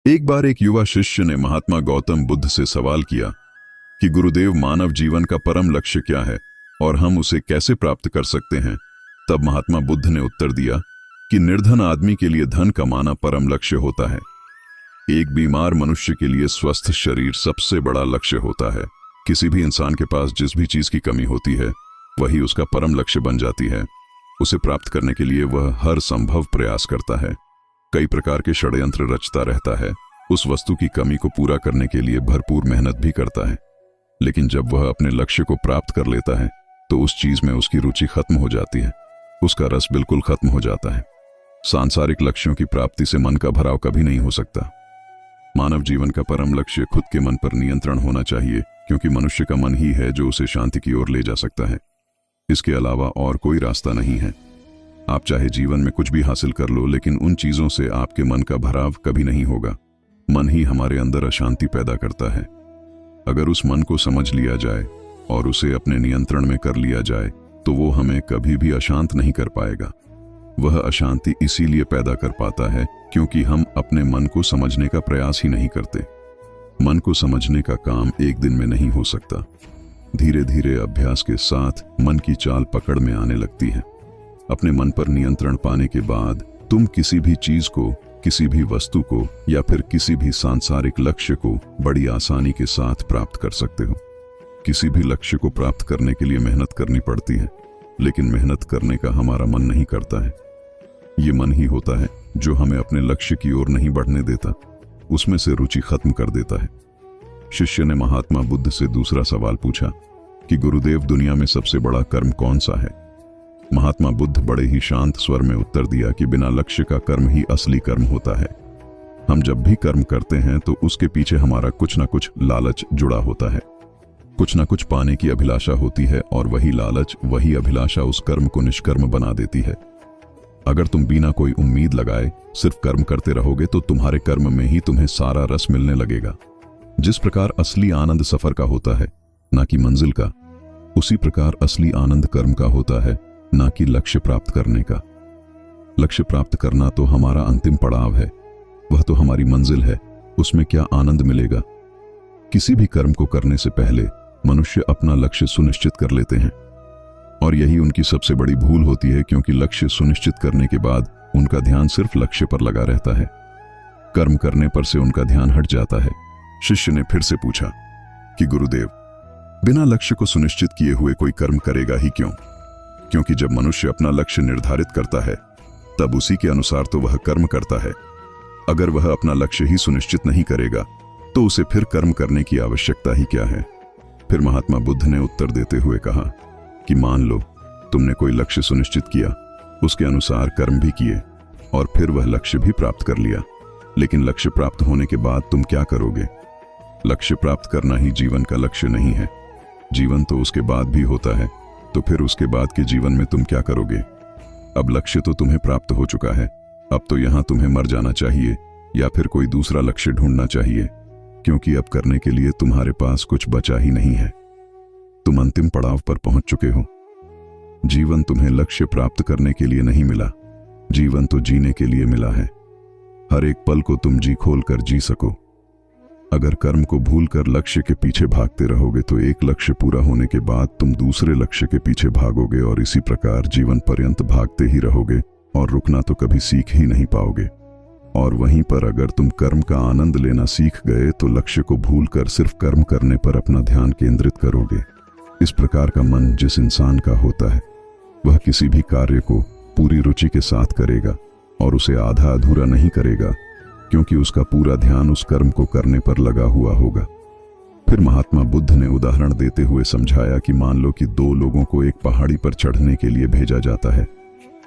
एक बार एक युवा शिष्य ने महात्मा गौतम बुद्ध से सवाल किया कि गुरुदेव, मानव जीवन का परम लक्ष्य क्या है और हम उसे कैसे प्राप्त कर सकते हैं। तब महात्मा बुद्ध ने उत्तर दिया कि निर्धन आदमी के लिए धन कमाना परम लक्ष्य होता है। एक बीमार मनुष्य के लिए स्वस्थ शरीर सबसे बड़ा लक्ष्य होता है। किसी भी इंसान के पास जिस भी चीज की कमी होती है वही उसका परम लक्ष्य बन जाती है। उसे प्राप्त करने के लिए वह हर संभव प्रयास करता है, कई प्रकार के षड्यंत्र रचता रहता है, उस वस्तु की कमी को पूरा करने के लिए भरपूर मेहनत भी करता है। लेकिन जब वह अपने लक्ष्य को प्राप्त कर लेता है तो उस चीज में उसकी रुचि खत्म हो जाती है, उसका रस बिल्कुल खत्म हो जाता है। सांसारिक लक्ष्यों की प्राप्ति से मन का भराव कभी नहीं हो सकता। मानव जीवन का परम लक्ष्य खुद के मन पर नियंत्रण होना चाहिए, क्योंकि मनुष्य का मन ही है जो उसे शांति की ओर ले जा सकता है। इसके अलावा और कोई रास्ता नहीं है। आप चाहे जीवन में कुछ भी हासिल कर लो, लेकिन उन चीजों से आपके मन का भराव कभी नहीं होगा। मन ही हमारे अंदर अशांति पैदा करता है। अगर उस मन को समझ लिया जाए और उसे अपने नियंत्रण में कर लिया जाए तो वो हमें कभी भी अशांत नहीं कर पाएगा। वह अशांति इसीलिए पैदा कर पाता है क्योंकि हम अपने मन को समझने का प्रयास ही नहीं करते। मन को समझने का काम एक दिन में नहीं हो सकता। धीरे धीरे अभ्यास के साथ मन की चाल पकड़ में आने लगती है। अपने मन पर नियंत्रण पाने के बाद तुम किसी भी चीज को, किसी भी वस्तु को या फिर किसी भी सांसारिक लक्ष्य को बड़ी आसानी के साथ प्राप्त कर सकते हो। किसी भी लक्ष्य को प्राप्त करने के लिए मेहनत करनी पड़ती है, लेकिन मेहनत करने का हमारा मन नहीं करता है। ये मन ही होता है जो हमें अपने लक्ष्य की ओर नहीं बढ़ने देता, उसमें से रुचि खत्म कर देता है। शिष्य ने महात्मा बुद्ध से दूसरा सवाल पूछा कि गुरुदेव, दुनिया में सबसे बड़ा कर्म कौन सा है। महात्मा बुद्ध बड़े ही शांत स्वर में उत्तर दिया कि बिना लक्ष्य का कर्म ही असली कर्म होता है। हम जब भी कर्म करते हैं तो उसके पीछे हमारा कुछ ना कुछ लालच जुड़ा होता है, कुछ ना कुछ पाने की अभिलाषा होती है, और वही लालच, वही अभिलाषा उस कर्म को निष्कर्म बना देती है। अगर तुम बिना कोई उम्मीद लगाए सिर्फ कर्म करते रहोगे तो तुम्हारे कर्म में ही तुम्हें सारा रस मिलने लगेगा। जिस प्रकार असली आनंद सफर का होता है, ना कि मंजिल का, उसी प्रकार असली आनंद कर्म का होता है, ना कि लक्ष्य प्राप्त करने का। लक्ष्य प्राप्त करना तो हमारा अंतिम पड़ाव है, वह तो हमारी मंजिल है। उसमें क्या आनंद मिलेगा। किसी भी कर्म को करने से पहले मनुष्य अपना लक्ष्य सुनिश्चित कर लेते हैं, और यही उनकी सबसे बड़ी भूल होती है, क्योंकि लक्ष्य सुनिश्चित करने के बाद उनका ध्यान सिर्फ लक्ष्य पर लगा रहता है। कर्म करने पर से उनका ध्यान हट जाता है। शिष्य ने फिर से पूछा कि गुरुदेव, बिना लक्ष्य को सुनिश्चित किए हुए कोई कर्म करेगा ही क्यों। क्योंकि जब मनुष्य अपना लक्ष्य निर्धारित करता है तब उसी के अनुसार तो वह कर्म करता है। अगर वह अपना लक्ष्य ही सुनिश्चित नहीं करेगा तो उसे फिर कर्म करने की आवश्यकता ही क्या है। फिर महात्मा बुद्ध ने उत्तर देते हुए कहा कि मान लो तुमने कोई लक्ष्य सुनिश्चित किया, उसके अनुसार कर्म भी किए और फिर वह लक्ष्य भी प्राप्त कर लिया, लेकिन लक्ष्य प्राप्त होने के बाद तुम क्या करोगे। लक्ष्य प्राप्त करना ही जीवन का लक्ष्य नहीं है। जीवन तो उसके बाद भी होता है, तो फिर उसके बाद के जीवन में तुम क्या करोगे। अब लक्ष्य तो तुम्हें प्राप्त हो चुका है, अब तो यहां तुम्हें मर जाना चाहिए या फिर कोई दूसरा लक्ष्य ढूंढना चाहिए, क्योंकि अब करने के लिए तुम्हारे पास कुछ बचा ही नहीं है। तुम अंतिम पड़ाव पर पहुंच चुके हो। जीवन तुम्हें लक्ष्य प्राप्त करने के लिए नहीं मिला, जीवन तो जीने के लिए मिला है। हर एक पल को तुम जी खोल कर जी सको। अगर कर्म को भूलकर लक्ष्य के पीछे भागते रहोगे तो एक लक्ष्य पूरा होने के बाद तुम दूसरे लक्ष्य के पीछे भागोगे, और इसी प्रकार जीवन पर्यंत भागते ही रहोगे और रुकना तो कभी सीख ही नहीं पाओगे। और वहीं पर अगर तुम कर्म का आनंद लेना सीख गए तो लक्ष्य को भूलकर सिर्फ कर्म करने पर अपना ध्यान केंद्रित करोगे। इस प्रकार का मन जिस इंसान का होता है वह किसी भी कार्य को पूरी रुचि के साथ करेगा और उसे आधा अधूरा नहीं करेगा, क्योंकि उसका पूरा ध्यान उस कर्म को करने पर लगा हुआ होगा। फिर महात्मा बुद्ध ने उदाहरण देते हुए समझाया कि मान लो कि दो लोगों को एक पहाड़ी पर चढ़ने के लिए भेजा जाता है।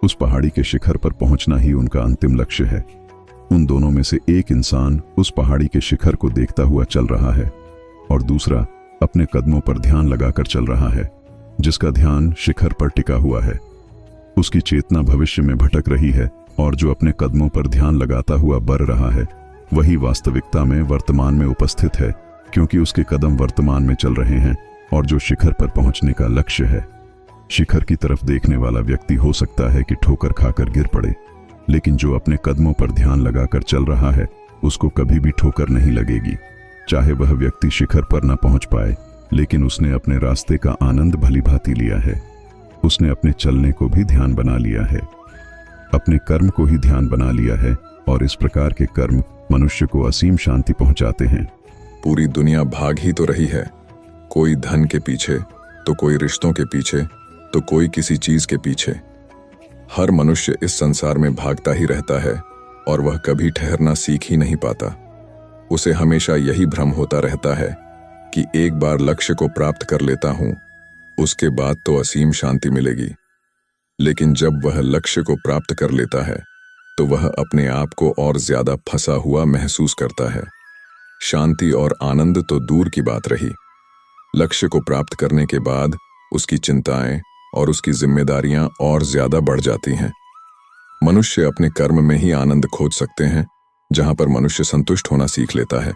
उस पहाड़ी के शिखर पर पहुंचना ही उनका अंतिम लक्ष्य है। उन दोनों में से एक इंसान उस पहाड़ी के शिखर को देखता हुआ चल रहा है और दूसरा अपने कदमों पर ध्यान लगाकर चल रहा है, जिसका ध्यान शिखर पर टिका हुआ है। उसकी चेतना भविष्य में भटक रही है, और जो अपने कदमों पर ध्यान लगाता हुआ बढ़ रहा है वही वास्तविकता में वर्तमान में उपस्थित है, क्योंकि उसके कदम वर्तमान में चल रहे हैं और जो शिखर पर पहुंचने का लक्ष्य है। शिखर की तरफ देखने वाला व्यक्ति हो सकता है कि ठोकर खाकर गिर पड़े, लेकिन जो अपने कदमों पर ध्यान लगाकर चल रहा है उसको कभी भी ठोकर नहीं लगेगी। चाहे वह व्यक्ति शिखर पर न पहुंच पाए, लेकिन उसने अपने रास्ते का आनंद भली भांति लिया है। उसने अपने चलने को भी ध्यान बना लिया है, अपने कर्म को ही ध्यान बना लिया है, और इस प्रकार के कर्म मनुष्य को असीम शांति पहुंचाते हैं। पूरी दुनिया भाग ही तो रही है, कोई धन के पीछे, तो कोई रिश्तों के पीछे, तो कोई किसी चीज के पीछे। हर मनुष्य इस संसार में भागता ही रहता है और वह कभी ठहरना सीख ही नहीं पाता। उसे हमेशा यही भ्रम होता रहता है कि एक बार लक्ष्य को प्राप्त कर लेता हूं, उसके बाद तो असीम शांति मिलेगी। लेकिन जब वह लक्ष्य को प्राप्त कर लेता है तो वह अपने आप को और ज्यादा फंसा हुआ महसूस करता है। शांति और आनंद तो दूर की बात रही, लक्ष्य को प्राप्त करने के बाद उसकी चिंताएं और उसकी जिम्मेदारियां और ज्यादा बढ़ जाती हैं। मनुष्य अपने कर्म में ही आनंद खोज सकते हैं। जहां पर मनुष्य संतुष्ट होना सीख लेता है,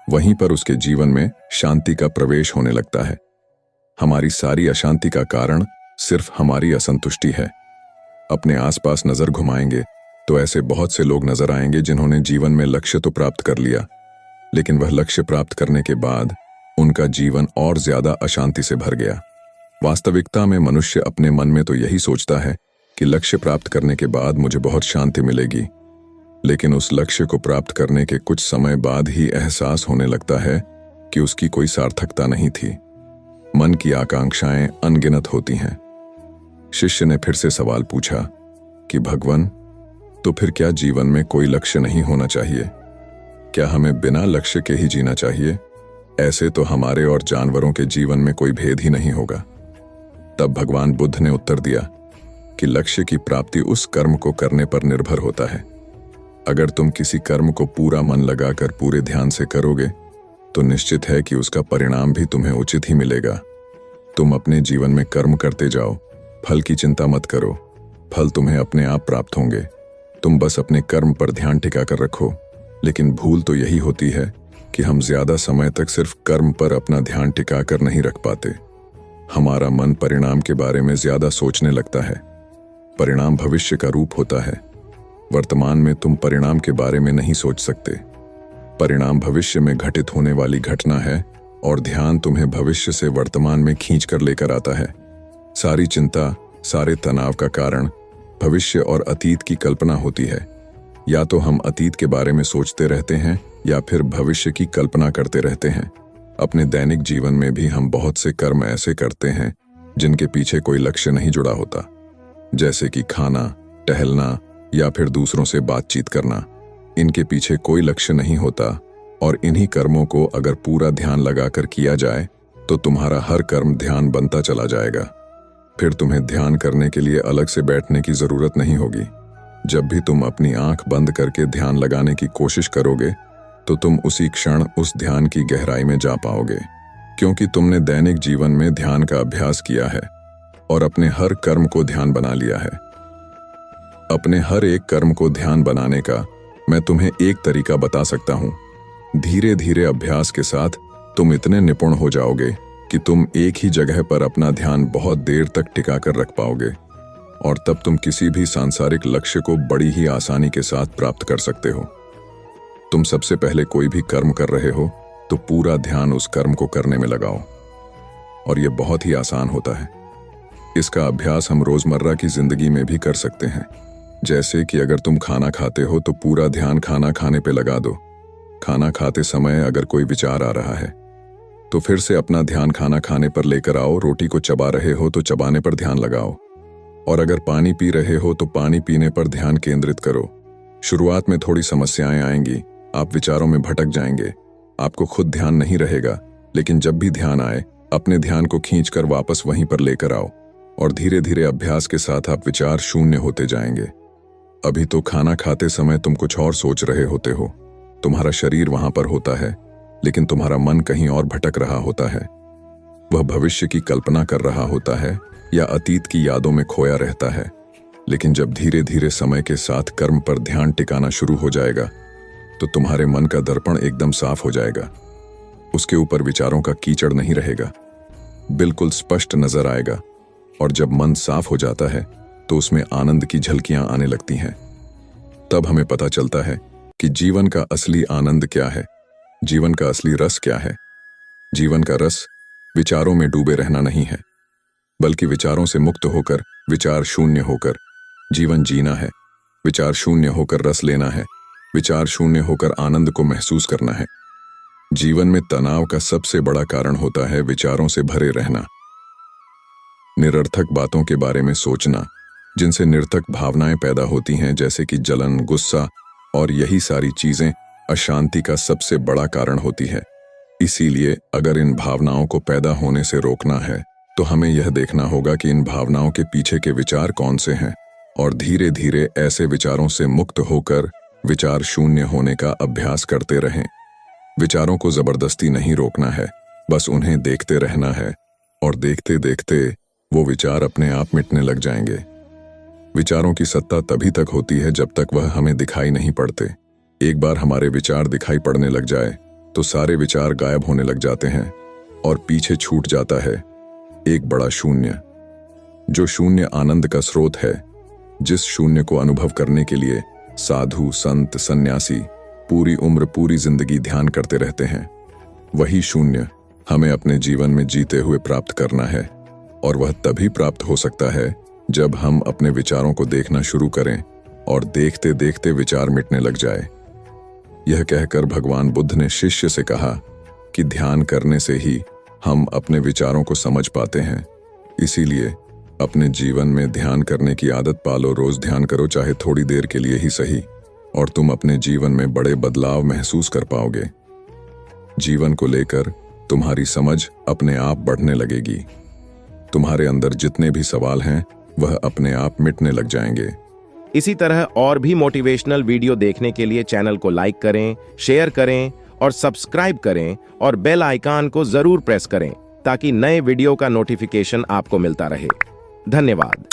वहीं पर उसके जीवन में शांति का प्रवेश होने लगता है। हमारी सारी अशांति का कारण सिर्फ हमारी असंतुष्टि है। अपने आसपास नजर घुमाएंगे तो ऐसे बहुत से लोग नजर आएंगे जिन्होंने जीवन में लक्ष्य तो प्राप्त कर लिया, लेकिन वह लक्ष्य प्राप्त करने के बाद उनका जीवन और ज्यादा अशांति से भर गया। वास्तविकता में मनुष्य अपने मन में तो यही सोचता है कि लक्ष्य प्राप्त करने के बाद मुझे बहुत शांति मिलेगी, लेकिन उस लक्ष्य को प्राप्त करने के कुछ समय बाद ही एहसास होने लगता है कि उसकी कोई सार्थकता नहीं थी। मन की आकांक्षाएं अनगिनत होती हैं। शिष्य ने फिर से सवाल पूछा कि भगवान, तो फिर क्या जीवन में कोई लक्ष्य नहीं होना चाहिए? क्या हमें बिना लक्ष्य के ही जीना चाहिए? ऐसे तो हमारे और जानवरों के जीवन में कोई भेद ही नहीं होगा। तब भगवान बुद्ध ने उत्तर दिया कि लक्ष्य की प्राप्ति उस कर्म को करने पर निर्भर होता है। अगर तुम किसी कर्म को पूरा मन लगाकर पूरे ध्यान से करोगे तो निश्चित है कि उसका परिणाम भी तुम्हें उचित ही मिलेगा। तुम अपने जीवन में कर्म करते जाओ, फल की चिंता मत करो, फल तुम्हें अपने आप प्राप्त होंगे। तुम बस अपने कर्म पर ध्यान टिका कर रखो। लेकिन भूल तो यही होती है कि हम ज्यादा समय तक सिर्फ कर्म पर अपना ध्यान टिका कर नहीं रख पाते। हमारा मन परिणाम के बारे में ज्यादा सोचने लगता है। परिणाम भविष्य का रूप होता है। वर्तमान में तुम परिणाम के बारे में नहीं सोच सकते। परिणाम भविष्य में घटित होने वाली घटना है और ध्यान तुम्हें भविष्य से वर्तमान में खींच कर लेकर आता है। सारी चिंता, सारे तनाव का कारण भविष्य और अतीत की कल्पना होती है। या तो हम अतीत के बारे में सोचते रहते हैं या फिर भविष्य की कल्पना करते रहते हैं। अपने दैनिक जीवन में भी हम बहुत से कर्म ऐसे करते हैं जिनके पीछे कोई लक्ष्य नहीं जुड़ा होता, जैसे कि खाना, टहलना या फिर दूसरों से बातचीत करना। इनके पीछे कोई लक्ष्य नहीं होता और इन्हीं कर्मों को अगर पूरा ध्यान लगाकर किया जाए तो तुम्हारा हर कर्म ध्यान बनता चला जाएगा। फिर तुम्हें ध्यान करने के लिए अलग से बैठने की जरूरत नहीं होगी। जब भी तुम अपनी आंख बंद करके ध्यान लगाने की कोशिश करोगे तो तुम उसी क्षण उस ध्यान की गहराई में जा पाओगे, क्योंकि तुमने दैनिक जीवन में ध्यान का अभ्यास किया है और अपने हर कर्म को ध्यान बना लिया है। अपने हर एक कर्म को ध्यान बनाने का मैं तुम्हें एक तरीका बता सकता हूं। धीरे धीरे अभ्यास के साथ तुम इतने निपुण हो जाओगे कि तुम एक ही जगह पर अपना ध्यान बहुत देर तक टिका कर रख पाओगे और तब तुम किसी भी सांसारिक लक्ष्य को बड़ी ही आसानी के साथ प्राप्त कर सकते हो। तुम सबसे पहले कोई भी कर्म कर रहे हो तो पूरा ध्यान उस कर्म को करने में लगाओ, और यह बहुत ही आसान होता है। इसका अभ्यास हम रोजमर्रा की जिंदगी में भी कर सकते हैं। जैसे कि अगर तुम खाना खाते हो तो पूरा ध्यान खाना खाने पे लगा दो। खाना खाते समय अगर कोई विचार आ रहा है तो फिर से अपना ध्यान खाना खाने पर लेकर आओ। रोटी को चबा रहे हो तो चबाने पर ध्यान लगाओ, और अगर पानी पी रहे हो तो पानी पीने पर ध्यान केंद्रित करो। शुरुआत में थोड़ी समस्याएं आएंगी, आप विचारों में भटक जाएंगे, आपको खुद ध्यान नहीं रहेगा, लेकिन जब भी ध्यान आए अपने ध्यान को खींचकर वापस वहीं पर लेकर आओ और धीरे धीरे अभ्यास के साथ आप विचार शून्य होते जाएंगे। अभी तो खाना खाते समय तुम कुछ और सोच रहे होते हो, तुम्हारा शरीर वहां पर होता है, लेकिन तुम्हारा मन कहीं और भटक रहा होता है। वह भविष्य की कल्पना कर रहा होता है या अतीत की यादों में खोया रहता है। लेकिन जब धीरे धीरे समय के साथ कर्म पर ध्यान टिकाना शुरू हो जाएगा तो तुम्हारे मन का दर्पण एकदम साफ हो जाएगा। उसके ऊपर विचारों का कीचड़ नहीं रहेगा, बिल्कुल स्पष्ट नजर आएगा। और जब मन साफ हो जाता है तो उसमें आनंद की झलकियां आने लगती हैं। तब हमें पता चलता है कि जीवन का असली आनंद क्या है, जीवन का असली रस क्या है। जीवन का रस विचारों में डूबे रहना नहीं है, बल्कि विचारों से मुक्त होकर, विचार शून्य होकर जीवन जीना है। विचार शून्य होकर रस लेना है, विचार शून्य होकर आनंद को महसूस करना है। जीवन में तनाव का सबसे बड़ा कारण होता है विचारों से भरे रहना, निरर्थक बातों के बारे में सोचना, जिनसे निरर्थक भावनाएं पैदा होती हैं, जैसे कि जलन, गुस्सा, और यही सारी चीजें अशांति का सबसे बड़ा कारण होती है। इसीलिए अगर इन भावनाओं को पैदा होने से रोकना है तो हमें यह देखना होगा कि इन भावनाओं के पीछे के विचार कौन से हैं, और धीरे धीरे ऐसे विचारों से मुक्त होकर विचार शून्य होने का अभ्यास करते रहें। विचारों को जबरदस्ती नहीं रोकना है, बस उन्हें देखते रहना है, और देखते देखते वो विचार अपने आप मिटने लग जाएंगे। विचारों की सत्ता तभी तक होती है जब तक वह हमें दिखाई नहीं पड़ते। एक बार हमारे विचार दिखाई पड़ने लग जाए तो सारे विचार गायब होने लग जाते हैं और पीछे छूट जाता है एक बड़ा शून्य, जो शून्य आनंद का स्रोत है। जिस शून्य को अनुभव करने के लिए साधु, संत, सन्यासी पूरी उम्र, पूरी जिंदगी ध्यान करते रहते हैं, वही शून्य हमें अपने जीवन में जीते हुए प्राप्त करना है। और वह तभी प्राप्त हो सकता है जब हम अपने विचारों को देखना शुरू करें और देखते देखते विचार मिटने लग जाए। यह कहकर भगवान बुद्ध ने शिष्य से कहा कि ध्यान करने से ही हम अपने विचारों को समझ पाते हैं। इसीलिए अपने जीवन में ध्यान करने की आदत पालो। रोज ध्यान करो, चाहे थोड़ी देर के लिए ही सही, और तुम अपने जीवन में बड़े बदलाव महसूस कर पाओगे। जीवन को लेकर तुम्हारी समझ अपने आप बढ़ने लगेगी। तुम्हारे अंदर जितने भी सवाल हैं वह अपने आप मिटने लग जाएंगे। इसी तरह और भी मोटिवेशनल वीडियो देखने के लिए चैनल को लाइक करें, शेयर करें और सब्सक्राइब करें, और बेल आइकन को जरूर प्रेस करें ताकि नए वीडियो का नोटिफिकेशन आपको मिलता रहे। धन्यवाद।